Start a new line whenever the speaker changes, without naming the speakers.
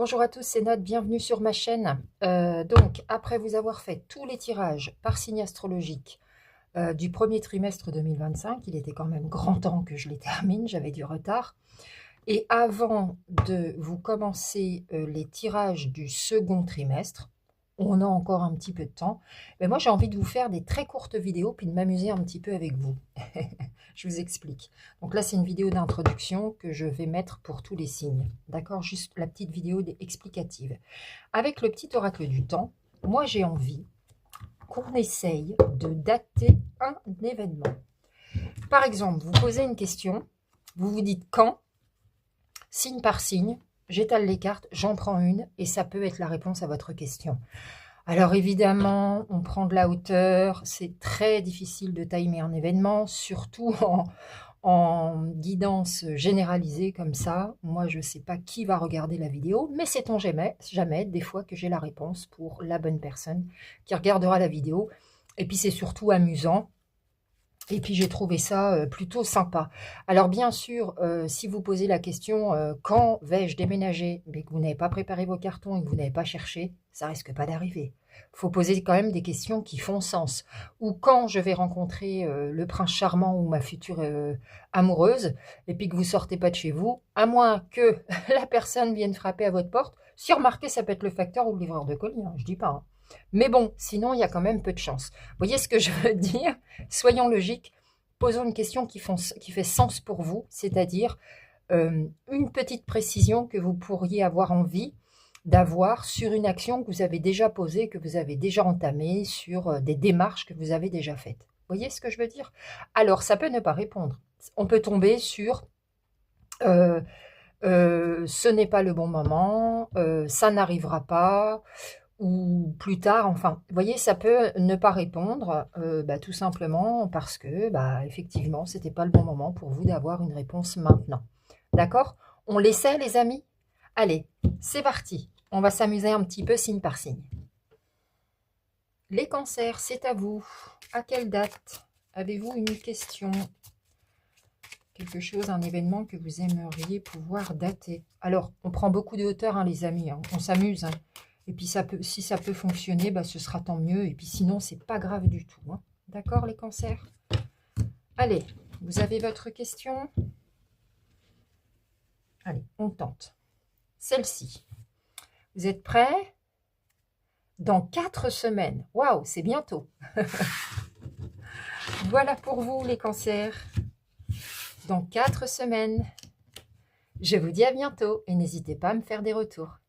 Bonjour à tous, c'est Nat, bienvenue sur ma chaîne. Donc, après vous avoir fait tous les tirages par signe astrologique du premier trimestre 2025, il était quand même grand temps que je les termine, j'avais du retard. Et avant de vous commencer les tirages du second trimestre, on a encore un petit peu de temps, mais moi j'ai envie de vous faire des très courtes vidéos puis de m'amuser un petit peu avec vous. Je vous explique. Donc là c'est une vidéo d'introduction que je vais mettre pour tous les signes. D'accord? Juste la petite vidéo explicative. Avec le petit oracle du temps, moi j'ai envie qu'on essaye de dater un événement. Par exemple, vous posez une question, vous vous dites quand, signe par signe, j'étale les cartes, j'en prends une et ça peut être la réponse à votre question. Alors évidemment, on prend de la hauteur, c'est très difficile de timer un événement, surtout en guidance généralisée comme ça. Moi, je ne sais pas qui va regarder la vidéo, mais sait-on jamais, des fois que j'ai la réponse pour la bonne personne qui regardera la vidéo. Et puis c'est surtout amusant. Et puis j'ai trouvé ça plutôt sympa. Alors bien sûr, si vous posez la question quand vais-je déménager, mais que vous n'avez pas préparé vos cartons et que vous n'avez pas cherché, ça risque pas d'arriver. Il faut poser quand même des questions qui font sens. Ou quand je vais rencontrer le prince charmant ou ma future amoureuse, et puis que vous sortez pas de chez vous, à moins que la personne vienne frapper à votre porte. Si remarquez, ça peut être le facteur ou le livreur de colis, hein, je dis pas. Hein. Mais bon, sinon, il y a quand même peu de chance. Vous voyez ce que je veux dire? Soyons logiques, posons une question qui fait sens pour vous, c'est-à-dire une petite précision que vous pourriez avoir envie d'avoir sur une action que vous avez déjà posée, que vous avez déjà entamée, sur des démarches que vous avez déjà faites. Vous voyez ce que je veux dire? Alors, ça peut ne pas répondre. On peut tomber sur ce n'est pas le bon moment, ça n'arrivera pas, ou plus tard, enfin, vous voyez, ça peut ne pas répondre, tout simplement parce que, effectivement, c'était pas le bon moment pour vous d'avoir une réponse maintenant. D'accord? On l'essaie, les amis? Allez, c'est parti. On va s'amuser un petit peu signe par signe. Les cancers, c'est à vous. À quelle date? Avez-vous une question? Quelque chose, un événement que vous aimeriez pouvoir dater? Alors, on prend beaucoup de hauteur, hein, les amis. Hein. On s'amuse, hein. Et puis, si ça peut fonctionner, ce sera tant mieux. Et puis, sinon, c'est pas grave du tout. Hein. D'accord, les cancers? Allez, vous avez votre question? Allez, on tente. Celle-ci. Vous êtes prêts? Dans 4 semaines. Waouh, c'est bientôt. Voilà pour vous, les cancers. Dans 4 semaines. Je vous dis à bientôt et n'hésitez pas à me faire des retours.